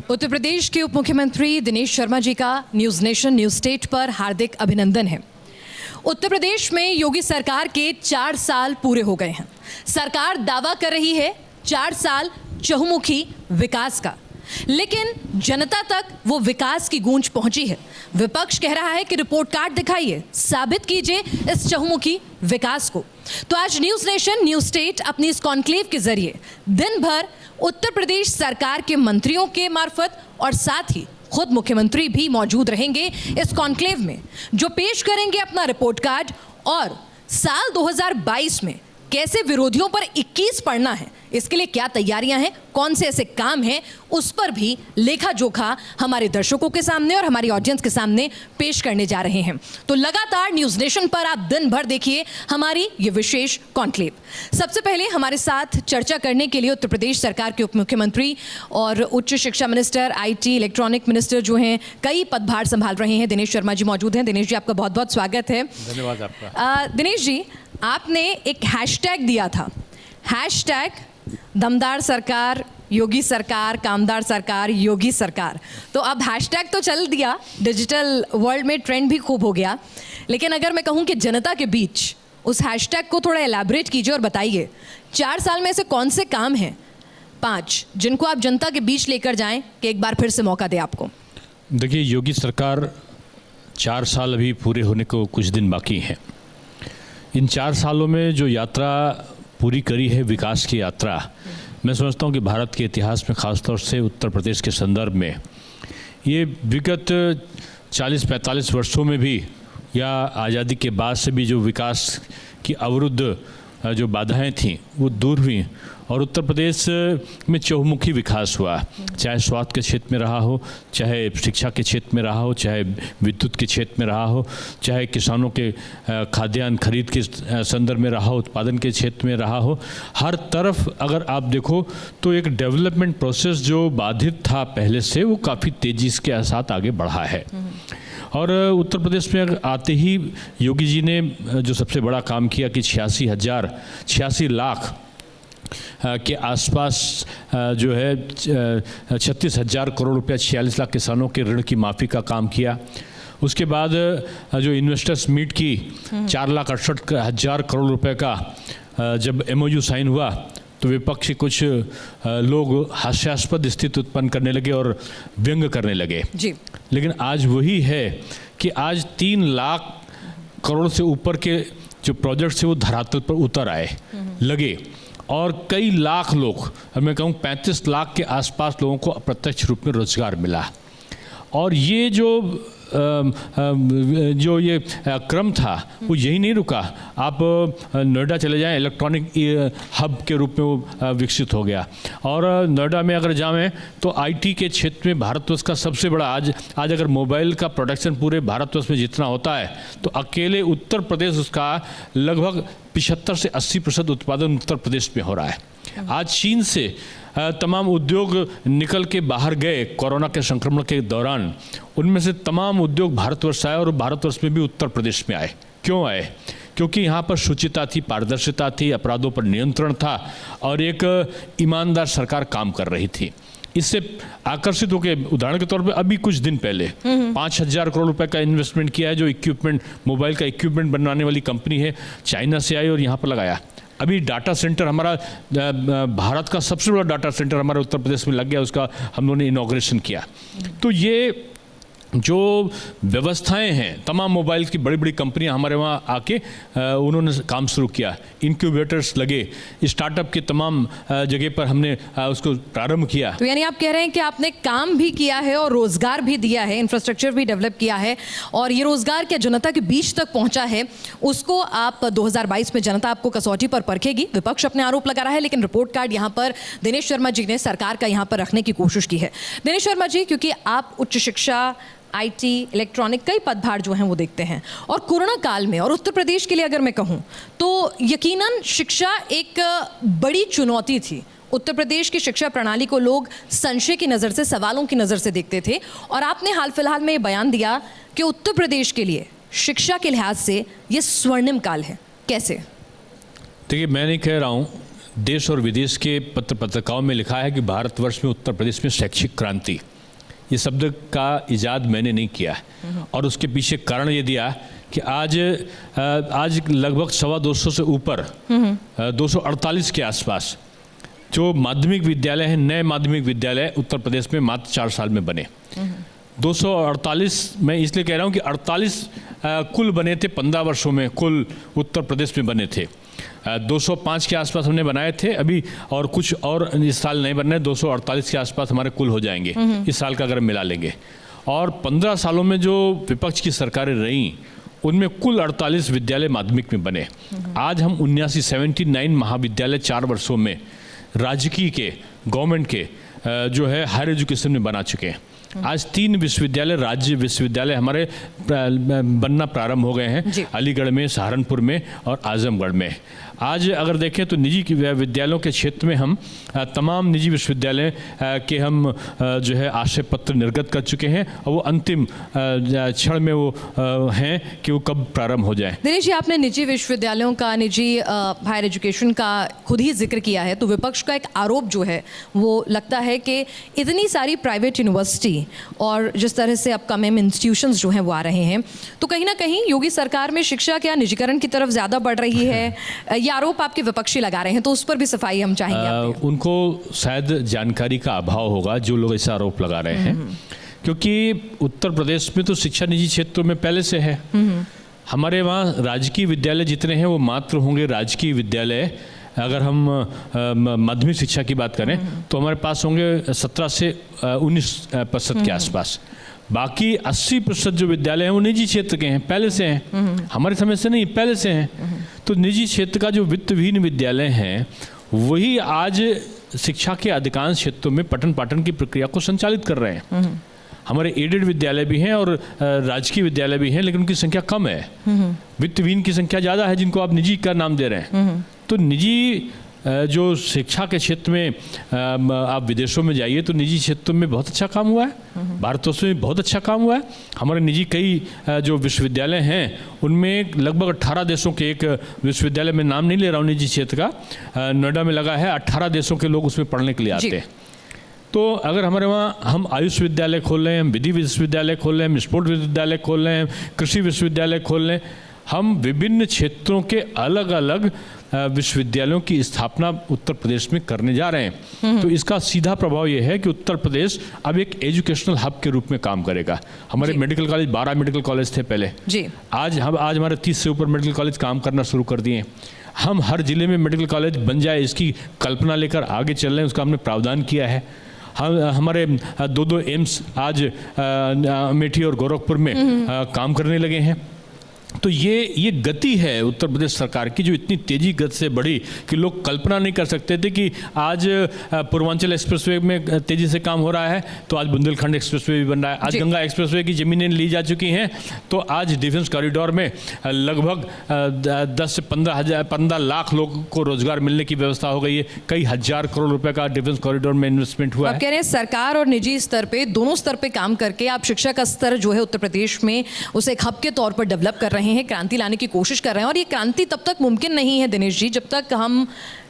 उत्तर प्रदेश के उप मुख्यमंत्री दिनेश शर्मा जी का न्यूज़ नेशन न्यूज़ स्टेट पर हार्दिक अभिनंदन है। उत्तर प्रदेश में योगी सरकार के 4 साल पूरे हो गए हैं। सरकार दावा कर रही है 4 साल चहुमुखी विकास का, लेकिन जनता तक वो विकास की गूंज पहुंची है। विपक्ष कह रहा है कि रिपोर्ट कार्ड दिखाइए, साबित कीजिए इस चहुमुखी विकास को। तो आज न्यूज़ नेशन न्यूज़ स्टेट अपनी इस कॉन्क्लेव के जरिए दिन भर उत्तर प्रदेश सरकार के मंत्रियों के मार्फत और साथ ही खुद मुख्यमंत्री भी मौजूद रहेंगे इस कॉन्क्लेव में, जो पेश करेंगे अपना रिपोर्ट कार्ड और साल 2022 में कैसे विरोधियों पर 21 पढ़ना है, इसके लिए क्या तैयारियां हैं, कौन से ऐसे काम हैं, उस पर भी लेखा जोखा हमारे दर्शकों के सामने और हमारी ऑडियंस के सामने पेश करने जा रहे हैं। तो लगातार न्यूज़ नेशन पर आप दिन भर देखिए हमारी ये विशेष कॉन्क्लेव। सबसे पहले हमारे साथ चर्चा करने के लिए उत्तर प्रदेश सरकार के उप मुख्यमंत्री और उच्च शिक्षा मिनिस्टर, IT, इलेक्ट्रॉनिक मिनिस्टर जो हैं, कई पदभार संभाल रहे हैं, दिनेश शर्मा जी मौजूद हैं। दिनेश जी, आपका बहुत बहुत स्वागत है। धन्यवाद आपका। दिनेश जी, आपने एक हैशटैग दिया था, हैशटैग दमदार सरकार, योगी सरकार, कामदार सरकार, योगी सरकार। तो अब हैशटैग तो चल दिया, डिजिटल वर्ल्ड में ट्रेंड भी खूब हो गया, लेकिन अगर मैं कहूँ कि जनता के बीच उस हैशटैग को थोड़ा एलैबोरेट कीजिए और बताइए 4 साल में ऐसे कौन से काम हैं 5 जिनको आप जनता के बीच लेकर जाएं कि एक बार फिर से मौका दे आपको। देखिए, योगी सरकार 4 साल अभी पूरे होने को कुछ दिन बाकी हैं। इन 4 सालों में जो यात्रा पूरी करी है, विकास की यात्रा, मैं समझता हूँ कि भारत के इतिहास में ख़ासतौर से उत्तर प्रदेश के संदर्भ में ये विगत 40-45 वर्षों में भी या आज़ादी के बाद से भी जो विकास की अवरुद्ध जो बाधाएं थीं वो दूर हुई और उत्तर प्रदेश में चहुमुखी विकास हुआ। चाहे स्वास्थ्य के क्षेत्र में रहा हो, चाहे शिक्षा के क्षेत्र में रहा हो, चाहे विद्युत के क्षेत्र में रहा हो, चाहे किसानों के खाद्यान्न खरीद के संदर्भ में रहा हो, उत्पादन के क्षेत्र में रहा हो, हर तरफ अगर आप देखो तो एक डेवलपमेंट प्रोसेस जो बाधित था पहले से, वो काफ़ी तेज़ी के साथ आगे बढ़ा है। और उत्तर प्रदेश में आते ही योगी जी ने जो सबसे बड़ा काम किया कि 86 लाख के आसपास जो है 36,000 करोड़ रुपया, 46 लाख किसानों के ऋण की माफ़ी का काम किया। उसके बाद जो इन्वेस्टर्स मीट की 4,68,000 करोड़ रुपए का जब MOU साइन हुआ तो विपक्षी कुछ लोग हास्यास्पद स्थिति उत्पन्न करने लगे और व्यंग करने लगे जी। लेकिन आज वही है कि आज 3 लाख करोड़ से ऊपर के जो प्रोजेक्ट्स हैं वो धरातल पर उतर आए लगे और कई लाख लोग, मैं कहूँ 35 लाख के आसपास लोगों को अप्रत्यक्ष रूप में रोजगार मिला। और ये जो ये क्रम था वो यही नहीं रुका। आप नोएडा चले जाएं, इलेक्ट्रॉनिक हब के रूप में वो विकसित हो गया। और नोएडा में अगर जाएं तो IT के क्षेत्र में भारतवर्ष का सबसे बड़ा आज अगर मोबाइल का प्रोडक्शन पूरे भारतवर्ष में जितना होता है तो अकेले उत्तर प्रदेश उसका लगभग 75 से 80% उत्पादन उत्तर प्रदेश में हो रहा है। आज चीन से तमाम उद्योग निकल के बाहर गए कोरोना के संक्रमण के दौरान, उनमें से तमाम उद्योग भारतवर्ष आए और भारतवर्ष में भी उत्तर प्रदेश में आए। क्यों आए? क्योंकि यहाँ पर शुचिता थी, पारदर्शिता थी, अपराधों पर नियंत्रण था और एक ईमानदार सरकार काम कर रही थी। इससे आकर्षित होकर उदाहरण के तौर पे अभी कुछ दिन पहले 5,000 करोड़ रुपए का इन्वेस्टमेंट किया है, जो इक्विपमेंट, मोबाइल का इक्विपमेंट बनाने वाली कंपनी है, चाइना से आई और यहाँ पर लगाया। अभी डाटा सेंटर हमारा भारत का सबसे बड़ा डाटा सेंटर हमारे उत्तर प्रदेश में लग गया, उसका हम लोगों ने इनॉग्रेशन किया। तो ये जो व्यवस्थाएं हैं, तमाम मोबाइल की बड़ी बड़ी कंपनियां हमारे वहाँ आके उन्होंने काम शुरू किया, इनक्यूबेटर्स लगे, स्टार्टअप के तमाम जगह पर हमने उसको प्रारंभ किया। तो यानी आप कह रहे हैं कि आपने काम भी किया है और रोजगार भी दिया है, इंफ्रास्ट्रक्चर भी डेवलप किया है और ये रोजगार क्या जनता के बीच तक पहुंचा है, उसको आप 2022 में जनता आपको कसौटी पर परखेगी। विपक्ष अपने आरोप लगा रहा है, लेकिन रिपोर्ट कार्ड यहाँ पर दिनेश शर्मा जी ने सरकार का यहाँ पर रखने की कोशिश की है। दिनेश शर्मा जी, क्योंकि आप उच्च शिक्षा, IT, इलेक्ट्रॉनिक कई पदभार जो हैं वो देखते हैं और कोरोना काल में और उत्तर प्रदेश के लिए अगर मैं कहूँ तो यकीनन शिक्षा एक बड़ी चुनौती थी। उत्तर प्रदेश की शिक्षा प्रणाली को लोग संशय की नज़र से, सवालों की नज़र से देखते थे और आपने हाल फिलहाल में ये बयान दिया कि उत्तर प्रदेश के लिए शिक्षा के लिहाज से ये स्वर्णिम काल है। कैसे? देखिए, मैं नहीं कह रहा हूँ, देश और विदेश के पत्र पत्रिकाओं में लिखा है कि भारतवर्ष में उत्तर प्रदेश में शैक्षिक क्रांति, ये शब्द का इजाद मैंने नहीं किया है। और उसके पीछे कारण ये दिया कि आज लगभग 250 से ऊपर 248 के आसपास जो माध्यमिक विद्यालय हैं, नए माध्यमिक विद्यालय उत्तर प्रदेश में मात्र 4 साल में बने। 248 मैं इसलिए कह रहा हूँ कि 48 कुल बने थे 15 वर्षों में, कुल उत्तर प्रदेश में बने थे। 205 के आसपास हमने बनाए थे अभी, और कुछ और इस साल नहीं बन रहे। 248 के आसपास हमारे कुल हो जाएंगे इस साल का अगर मिला लेंगे। और 15 सालों में जो विपक्ष की सरकारें रहीं उनमें कुल 48 विद्यालय माध्यमिक में बने। आज हम 79 महाविद्यालय 4 वर्षों में राजकीय के, गवर्नमेंट के जो है हायर एजुकेशन में बना चुके हैं। आज 3 विश्वविद्यालय, राज्य विश्वविद्यालय हमारे बनना प्रारंभ हो गए हैं, अलीगढ़ में, सहारनपुर में और आजमगढ़ में। आज अगर देखें तो निजी विद्यालयों के क्षेत्र में हम तमाम निजी विश्वविद्यालय के हम जो है आशय पत्र निर्गत कर चुके हैं, और वो अंतिम क्षण में वो हैं कि वो कब प्रारंभ हो जाए। दिनेश जी, आपने निजी विश्वविद्यालयों का, निजी हायर एजुकेशन का खुद ही जिक्र किया है, तो विपक्ष का एक आरोप जो है वो लगता है कि इतनी सारी प्राइवेट यूनिवर्सिटी और जिस तरह से अपकमिंग इंस्टीट्यूशंस जो हैं वो आ रहे हैं, तो कहीं ना कहीं योगी सरकार में शिक्षा क्या निजीकरण की तरफ ज़्यादा बढ़ रही है? ये आरोप आपके विपक्षी लगा रहे हैं, तो उस पर भी सफाई हम चाहेंगे। उनको शायद जानकारी का अभाव होगा जो लोग ऐसा आरोप लगा रहे हैं, क्योंकि उत्तर प्रदेश में तो शिक्षा निजी क्षेत्रों में पहले से है। हमारे वहाँ राजकीय विद्यालय जितने हैं वो मात्र होंगे राजकीय विद्यालय। अगर हम माध्यमिक शिक्षा की बात करें तो हमारे पास होंगे 17 से 19% के आसपास। बाकी 80% जो विद्यालय हैं वो निजी क्षेत्र के हैं, पहले से हैं, हमारे समय से नहीं, पहले से हैं। तो निजी क्षेत्र का जो वित्तविहीन विद्यालय हैं वही आज शिक्षा के अधिकांश क्षेत्रों में पठन पाठन की प्रक्रिया को संचालित कर रहे हैं। हमारे एडेड विद्यालय भी हैं और राजकीय विद्यालय भी हैं, लेकिन उनकी संख्या कम है। वित्तविहीन की संख्या ज़्यादा है जिनको आप निजी का नाम दे रहे हैं। तो निजी जो शिक्षा के क्षेत्र में आप विदेशों में जाइए तो निजी क्षेत्रों में बहुत अच्छा काम हुआ है, भारतवर्ष में बहुत अच्छा काम हुआ है। हमारे निजी कई जो विश्वविद्यालय हैं उनमें लगभग 18 देशों के, एक विश्वविद्यालय में नाम नहीं ले रहा हूँ निजी क्षेत्र का, नोएडा में लगा है, 18 देशों के लोग उसमें पढ़ने के लिए आते हैं। तो अगर हमारे वहाँ हम आयुष विद्यालय खोल रहे हैं, हम विधि विश्वविद्यालय खोल रहे हैं, हम स्पोर्ट्स विश्वविद्यालय खोल रहे हैं, कृषि विश्वविद्यालय खोल रहे हैं, हम विभिन्न क्षेत्रों के अलग अलग विश्वविद्यालयों की स्थापना उत्तर प्रदेश में करने जा रहे हैं। तो इसका सीधा प्रभाव यह है कि उत्तर प्रदेश अब एक एजुकेशनल हब के रूप में काम करेगा। हमारे मेडिकल कॉलेज 12 मेडिकल कॉलेज थे पहले जी, आज हमारे 30 से ऊपर मेडिकल कॉलेज काम करना शुरू कर दिए। हम हर जिले में मेडिकल कॉलेज बन जाए इसकी कल्पना लेकर आगे चल रहे हैं, उसका हमने प्रावधान किया है। हम हमारे 2 एम्स आज अमेठी और गोरखपुर में काम करने लगे हैं। तो ये गति है उत्तर प्रदेश सरकार की जो इतनी तेजी गति से बढ़ी कि लोग कल्पना नहीं कर सकते थे कि आज पूर्वांचल एक्सप्रेसवे में तेजी से काम हो रहा है, तो आज बुंदेलखंड एक्सप्रेसवे भी बन रहा है। आज गंगा एक्सप्रेसवे की ज़मीनें ली जा चुकी हैं, तो आज डिफेंस कॉरिडोर में लगभग 10 से 15 लाख लोगों को रोजगार मिलने की व्यवस्था हो गई है। कई हजार करोड़ रुपए का डिफेंस कॉरिडोर में इन्वेस्टमेंट हुआ है। कह रहे हैं सरकार और निजी स्तर पे, दोनों स्तर पे काम करके आप शिक्षा का स्तर जो है उत्तर प्रदेश में उसे एक हब के तौर पर डेवलप कर रहे हैं, क्रांति लाने की कोशिश कर रहे हैं। और ये क्रांति तब तक मुमकिन नहीं है दिनेश जी जब तक हम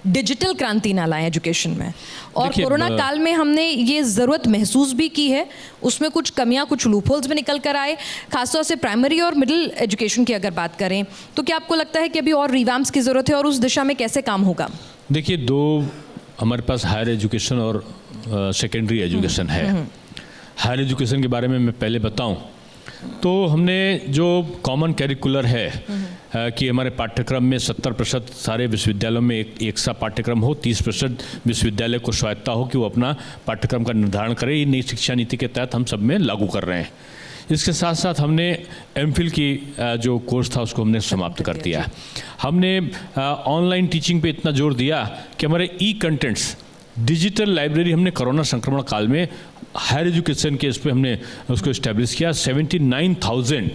डिजिटल क्रांति ना लाएं एजुकेशन में। और कोरोना काल में हमने ये ज़रूरत महसूस भी की है, उसमें कुछ कमियां, कुछ लूपहोल्स भी निकल कर आए, खासतौर से प्राइमरी और मिडिल एजुकेशन की अगर बात करें तो क्या आपको लगता है कि अभी और रिवैम्प्स की ज़रूरत है और उस दिशा में कैसे काम होगा? देखिए, 2 हमारे पास हायर एजुकेशन और सेकेंडरी एजुकेशन है। हायर एजुकेशन के बारे में मैं पहले बताऊं तो हमने जो कॉमन कैरिकुलर है कि हमारे पाठ्यक्रम में 70% सारे विश्वविद्यालयों में एक सा पाठ्यक्रम हो, 30% विश्वविद्यालय को स्वायत्ता हो कि वो अपना पाठ्यक्रम का निर्धारण करे। ये नई शिक्षा नीति के तहत हम सब में लागू कर रहे हैं। इसके साथ साथ हमने एमफिल की जो कोर्स था उसको हमने समाप्त कर दिया। हमने ऑनलाइन टीचिंग पे इतना जोर दिया कि हमारे कंटेंट्स, डिजिटल लाइब्रेरी हमने कोरोना संक्रमण काल में हायर एजुकेशन के इस पर हमने उसको इस्टेब्लिश किया। 79,000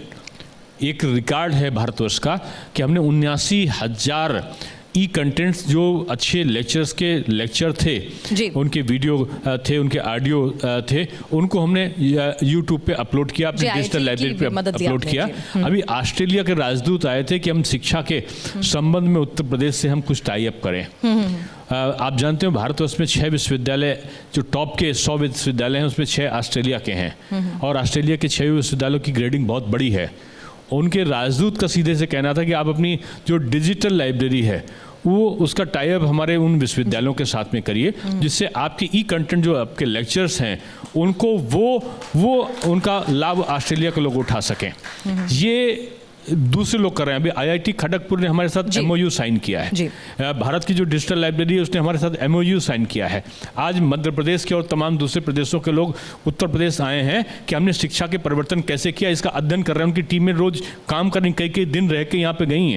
एक रिकॉर्ड है भारतवर्ष का कि हमने 79,000 कंटेंट्स जो अच्छे लेक्चर्स के लेक्चर थे, उनके वीडियो थे, उनके ऑडियो थे, उनको हमने यूट्यूब पे अपलोड किया, अपने डिजिटल लाइब्रेरी पे अपलोड किया। अभी ऑस्ट्रेलिया के राजदूत आए थे कि हम शिक्षा के संबंध में उत्तर प्रदेश से हम कुछ टाई अप करें। आप जानते हो भारतवर्ष में 6 विश्वविद्यालय जो टॉप के 100 विश्वविद्यालय हैं उसमें 6 ऑस्ट्रेलिया के हैं और ऑस्ट्रेलिया के 6 विश्वविद्यालयों की ग्रेडिंग बहुत बड़ी है। उनके राजदूत का सीधे से कहना था कि आप अपनी जो डिजिटल लाइब्रेरी है वो उसका टाई अप हमारे उन विश्वविद्यालयों के साथ में करिए, जिससे आपकी ई कंटेंट जो आपके लेक्चर्स हैं उनको वो उनका लाभ ऑस्ट्रेलिया के लोग उठा सकें। ये दूसरे लोग कर रहे हैं। अभी आईआईटी खड़गपुर ने हमारे साथ एमओयू साइन किया है। भारत की जो डिजिटल लाइब्रेरी है उसने हमारे साथ एमओयू साइन किया है। आज मध्य प्रदेश के और तमाम दूसरे प्रदेशों के लोग उत्तर प्रदेश आए हैं कि हमने शिक्षा के परिवर्तन कैसे किया इसका अध्ययन कर रहे हैं। उनकी टीमें रोज काम करने कई दिन रह के यहाँ पे गई हैं।